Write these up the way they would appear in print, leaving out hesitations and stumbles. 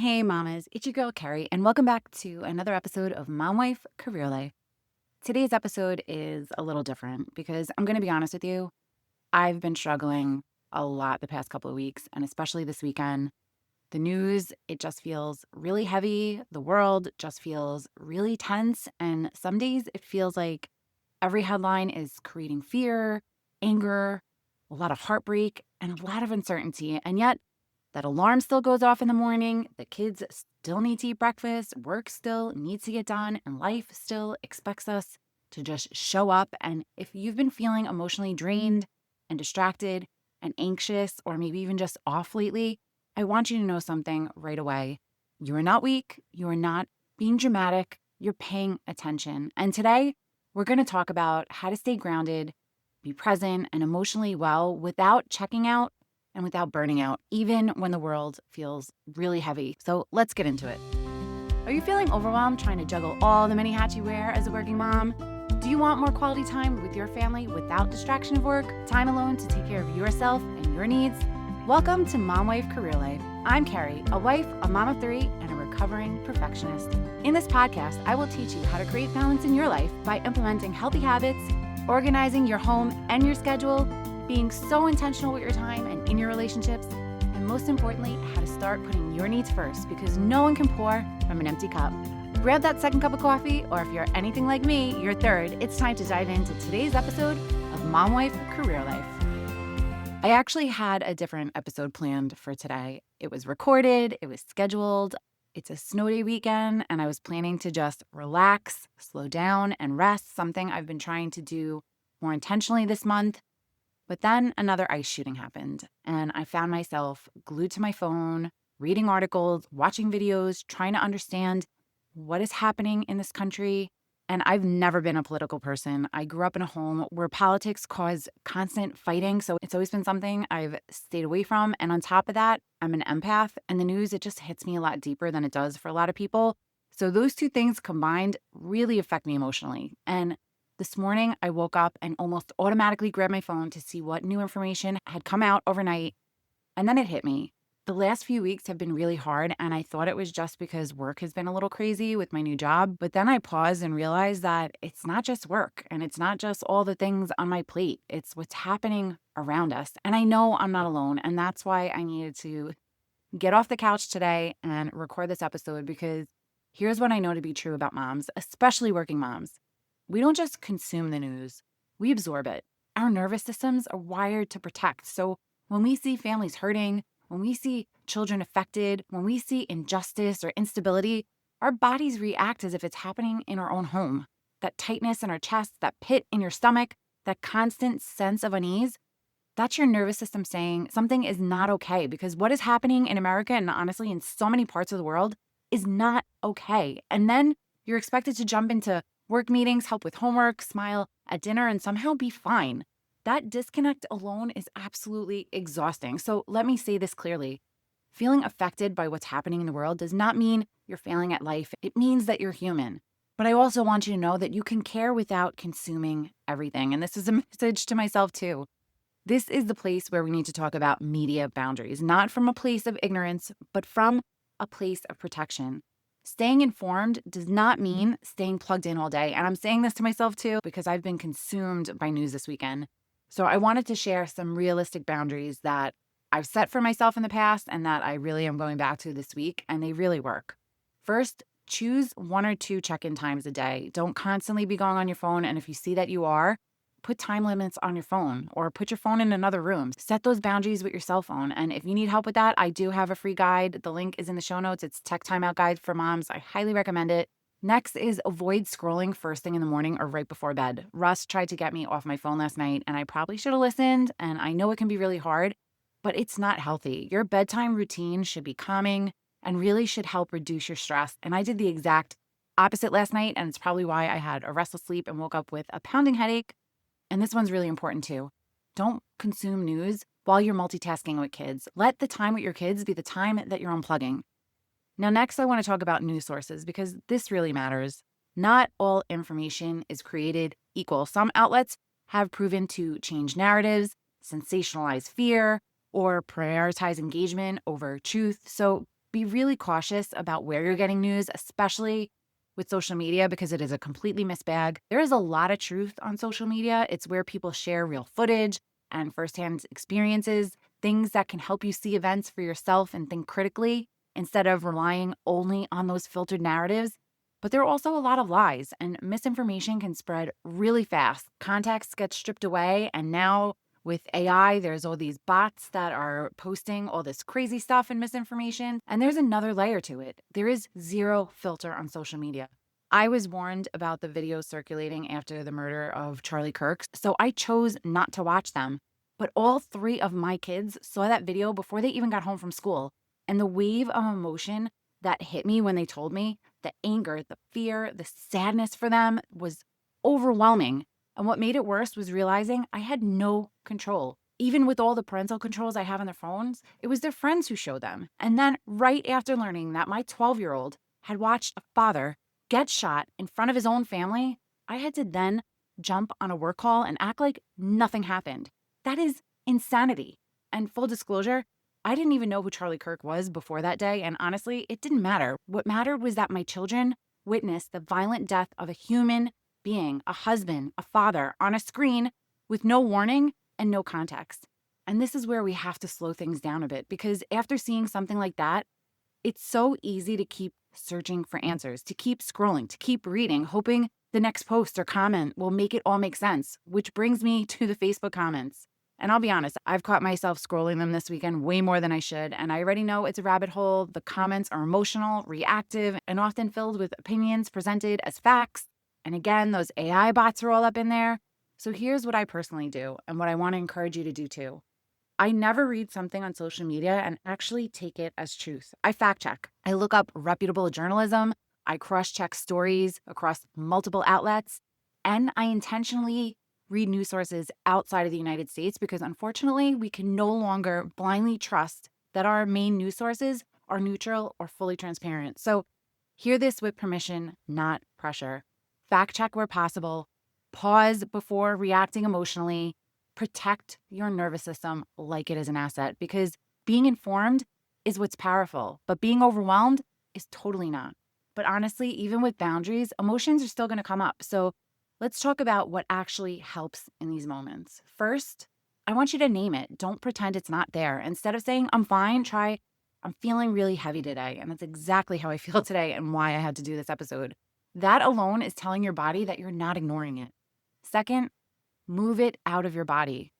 Hey mamas, it's your girl Carrie, and welcome back to another episode of Mom Wife Career Life. Today's episode is a little different because I'm going to be honest with you, I've been struggling a lot the past couple of weeks, and especially this weekend. The news, it just feels really heavy. The world just feels really tense, and some days it feels like every headline is creating fear, anger, a lot of heartbreak, and a lot of uncertainty. And yet, that alarm still goes off in the morning, the kids still need to eat breakfast, work still needs to get done, and life still expects us to just show up. And if you've been feeling emotionally drained and distracted and anxious, or maybe even just off lately, I want you to know something right away. You are not weak. You are not being dramatic. You're paying attention. And today, we're going to talk about how to stay grounded, be present, and emotionally well without checking out and without burning out, even when the world feels really heavy. So let's get into it. Are you feeling overwhelmed trying to juggle all the many hats you wear as a working mom? Do you want more quality time with your family without distraction of work, time alone to take care of yourself and your needs? Welcome to Mom Wife Career Life. I'm Carrie, a wife, a mom of three, and a recovering perfectionist. In this podcast, I will teach you how to create balance in your life by implementing healthy habits, organizing your home and your schedule, being so intentional with your time and in your relationships, and most importantly, how to start putting your needs first because no one can pour from an empty cup. Grab that second cup of coffee, or if you're anything like me, your third. It's time to dive into today's episode of Mom Wife Career Life. I actually had a different episode planned for today. It was recorded, it was scheduled. It's a snow day weekend, and I was planning to just relax, slow down, and rest, something I've been trying to do more intentionally this month. But then another ice shooting happened, and I found myself glued to my phone, reading articles, watching videos, trying to understand what is happening in this country. And I've never been a political person. I grew up in a home where politics caused constant fighting, so it's always been something I've stayed away from. And on top of that, I'm an empath, and the news, it just hits me a lot deeper than it does for a lot of people. So those two things combined really affect me emotionally. And this morning, I woke up and almost automatically grabbed my phone to see what new information had come out overnight. And then it hit me. The last few weeks have been really hard, and I thought it was just because work has been a little crazy with my new job. But then I paused and realized that it's not just work, and it's not just all the things on my plate. It's what's happening around us. And I know I'm not alone, and that's why I needed to get off the couch today and record this episode, because here's what I know to be true about moms, especially working moms. We don't just consume the news, we absorb it. Our nervous systems are wired to protect. So when we see families hurting, when we see children affected, when we see injustice or instability, our bodies react as if it's happening in our own home. That tightness in our chest, that pit in your stomach, that constant sense of unease, that's your nervous system saying something is not okay, because what is happening in America and honestly in so many parts of the world is not okay. And then you're expected to jump into work meetings, help with homework, smile at dinner, and somehow be fine. That disconnect alone is absolutely exhausting. So let me say this clearly. Feeling affected by what's happening in the world does not mean you're failing at life. It means that you're human. But I also want you to know that you can care without consuming everything. And this is a message to myself too. This is the place where we need to talk about media boundaries, not from a place of ignorance, but from a place of protection. Staying informed does not mean staying plugged in all day. And I'm saying this to myself too, because I've been consumed by news this weekend. So I wanted to share some realistic boundaries that I've set for myself in the past and that I really am going back to this week, and they really work. First, choose 1 or 2 check-in times a day. Don't constantly be going on your phone. And if you see that you are, put time limits on your phone or put your phone in another room. Set those boundaries with your cell phone. And if you need help with that, I do have a free guide. The link is in the show notes. It's Tech Timeout Guide for Moms. I highly recommend it. Next is avoid scrolling first thing in the morning or right before bed. Russ tried to get me off my phone last night, and I probably should have listened. And I know it can be really hard, but it's not healthy. Your bedtime routine should be calming and really should help reduce your stress. And I did the exact opposite last night, and it's probably why I had a restless sleep and woke up with a pounding headache. And this one's really important too. Don't consume news while you're multitasking with kids. Let the time with your kids be the time that you're unplugging. Now, next, I want to talk about news sources because this really matters. Not all information is created equal. Some outlets have proven to change narratives, sensationalize fear, or prioritize engagement over truth. So be really cautious about where you're getting news, especially with social media, because it is a completely mixed bag. There is a lot of truth on social media. It's where people share real footage and firsthand experiences, things that can help you see events for yourself and think critically instead of relying only on those filtered narratives. But there are also a lot of lies, and misinformation can spread really fast. Context gets stripped away, and now with AI, there's all these bots that are posting all this crazy stuff and misinformation. And there's another layer to it. There is zero filter on social media. I was warned about the videos circulating after the murder of Charlie Kirk, so I chose not to watch them. But all three of my kids saw that video before they even got home from school. And the wave of emotion that hit me when they told me, the anger, the fear, the sadness for them was overwhelming. And what made it worse was realizing I had no control. Even with all the parental controls I have on their phones, it was their friends who showed them. And then, right after learning that my 12-year-old had watched a father get shot in front of his own family, I had to then jump on a work call and act like nothing happened. That is insanity. And full disclosure, I didn't even know who Charlie Kirk was before that day. And honestly, it didn't matter. What mattered was that my children witnessed the violent death of a human being, a husband, a father, on a screen with no warning and no context. And this is where we have to slow things down a bit, because after seeing something like that, it's so easy to keep searching for answers, to keep scrolling, to keep reading, hoping the next post or comment will make it all make sense, which brings me to the Facebook comments. And I'll be honest, I've caught myself scrolling them this weekend way more than I should. And I already know it's a rabbit hole. The comments are emotional, reactive, and often filled with opinions presented as facts. And again, those AI bots are all up in there. So here's what I personally do, and what I want to encourage you to do too. I never read something on social media and actually take it as truth. I fact check. I look up reputable journalism. I cross check stories across multiple outlets. And I intentionally read news sources outside of the United States, because unfortunately, we can no longer blindly trust that our main news sources are neutral or fully transparent. So hear this with permission, not pressure. Fact check where possible. Pause before reacting emotionally. Protect your nervous system like it is an asset, because being informed is what's powerful, but being overwhelmed is totally not. But honestly, even with boundaries, emotions are still going to come up. So let's talk about what actually helps in these moments. First, I want you to name it. Don't pretend it's not there. Instead of saying, I'm fine, try, I'm feeling really heavy today. And that's exactly how I feel today and why I had to do this episode. That alone is telling your body that you're not ignoring it. Second, move it out of your body.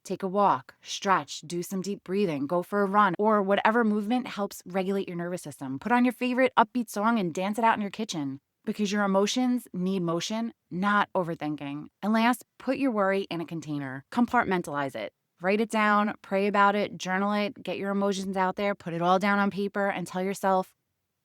Take a walk, stretch, do some deep breathing, go for a run, or whatever movement helps regulate your nervous system. Put on your favorite upbeat song and dance it out in your kitchen, because your emotions need motion, not overthinking. And last, put your worry in a container. Compartmentalize it. Write it down, pray about it, journal it, get your emotions out there, put it all down on paper, and tell yourself,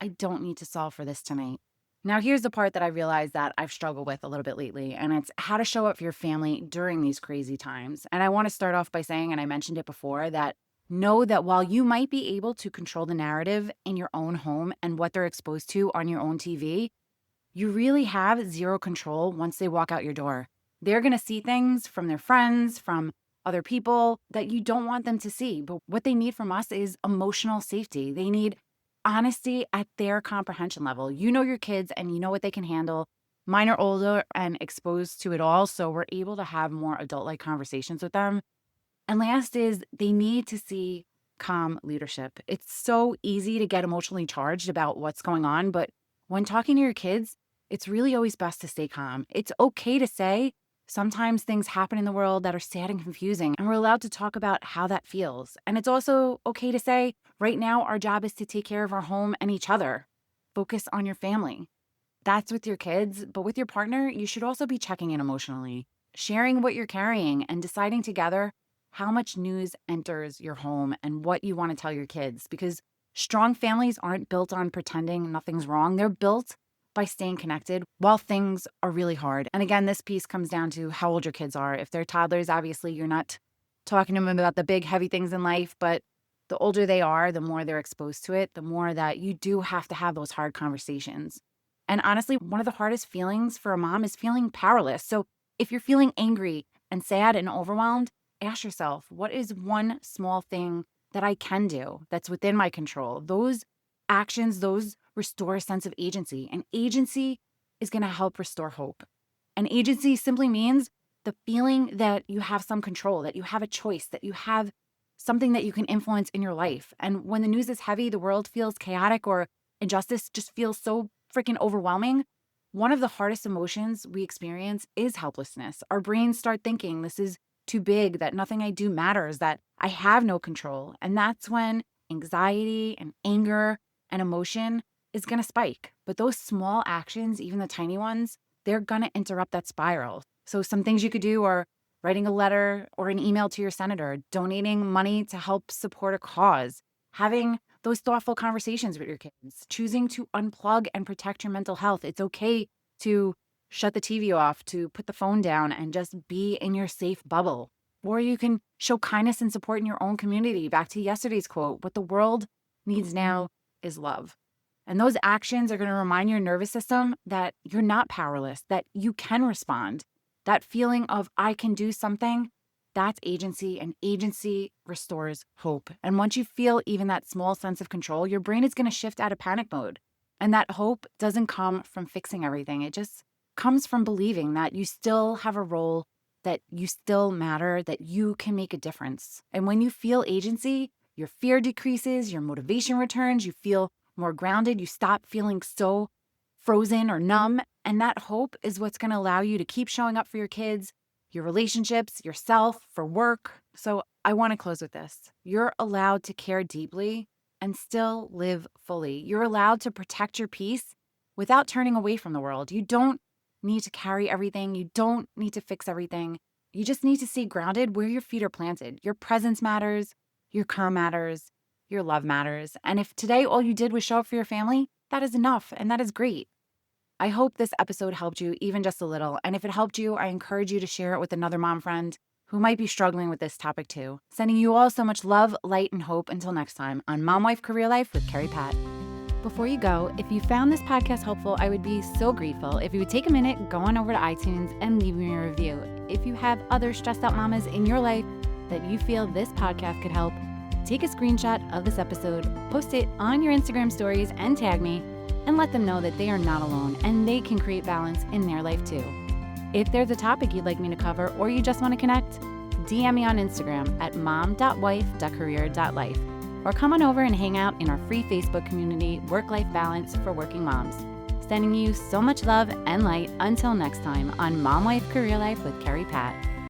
I don't need to solve for this tonight. Now, here's the part that I realized that I've struggled with a little bit lately, and it's how to show up for your family during these crazy times. And I want to start off by saying, and I mentioned it before, that know that while you might be able to control the narrative in your own home and what they're exposed to on your own TV, you really have zero control once they walk out your door. They're going to see things from their friends, from other people that you don't want them to see. But what they need from us is emotional safety. They need honesty at their comprehension level. You know your kids and you know what they can handle. Mine are older and exposed to it all, so we're able to have more adult-like conversations with them. And last is they need to see calm leadership. It's so easy to get emotionally charged about what's going on, but when talking to your kids, it's really always best to stay calm. It's okay to say sometimes things happen in the world that are sad and confusing, and we're allowed to talk about how that feels. And it's also okay to say, right now, our job is to take care of our home and each other. Focus on your family. That's with your kids, but with your partner, you should also be checking in emotionally, sharing what you're carrying, and deciding together how much news enters your home and what you want to tell your kids. Because strong families aren't built on pretending nothing's wrong. They're built by staying connected while things are really hard. And again, this piece comes down to how old your kids are. If they're toddlers, obviously you're not talking to them about the big, heavy things in life, but the older they are, the more they're exposed to it, the more that you do have to have those hard conversations. And honestly, one of the hardest feelings for a mom is feeling powerless. So if you're feeling angry and sad and overwhelmed, ask yourself, what is one small thing that I can do that's within my control? Those actions, those restore a sense of agency. And agency is going to help restore hope. And agency simply means the feeling that you have some control, that you have a choice, that you have something that you can influence in your life. And when the news is heavy, the world feels chaotic, or injustice just feels so freaking overwhelming, one of the hardest emotions we experience is helplessness. Our brains start thinking this is too big, that nothing I do matters, that I have no control. And that's when anxiety and anger and emotion is going to spike. But those small actions, even the tiny ones, they're going to interrupt that spiral. So some things you could do are writing a letter or an email to your senator, donating money to help support a cause, having those thoughtful conversations with your kids, choosing to unplug and protect your mental health. It's okay to shut the TV off, to put the phone down and just be in your safe bubble. Or you can show kindness and support in your own community. Back to yesterday's quote, what the world needs now is love. And those actions are going to remind your nervous system that you're not powerless, that you can respond. That feeling of I can do something, that's agency, and agency restores hope. And once you feel even that small sense of control, your brain is going to shift out of panic mode. And that hope doesn't come from fixing everything. It just comes from believing that you still have a role, that you still matter, that you can make a difference. And when you feel agency, your fear decreases, your motivation returns, you feel more grounded, you stop feeling so frozen or numb. And that hope is what's going to allow you to keep showing up for your kids, your relationships, yourself, for work. So I want to close with this. You're allowed to care deeply and still live fully. You're allowed to protect your peace without turning away from the world. You don't need to carry everything. You don't need to fix everything. You just need to stay grounded where your feet are planted. Your presence matters. Your calm matters. Your love matters. And if today all you did was show up for your family, that is enough, and that is great. I hope this episode helped you even just a little. And if it helped you, I encourage you to share it with another mom friend who might be struggling with this topic too. Sending you all so much love, light, and hope until next time on Mom Wife Career Life with Carrie Pat. Before you go, if you found this podcast helpful, I would be so grateful if you would take a minute, go on over to iTunes and leave me a review. If you have other stressed out mamas in your life that you feel this podcast could help, take a screenshot of this episode, post it on your Instagram stories and tag me, and let them know that they are not alone and they can create balance in their life too. If there's a topic you'd like me to cover or you just want to connect, DM me on Instagram at mom.wife.career.life or come on over and hang out in our free Facebook community, Work-Life Balance for Working Moms. Sending you so much love and light until next time on Mom Wife Career Life with Carrie Pat.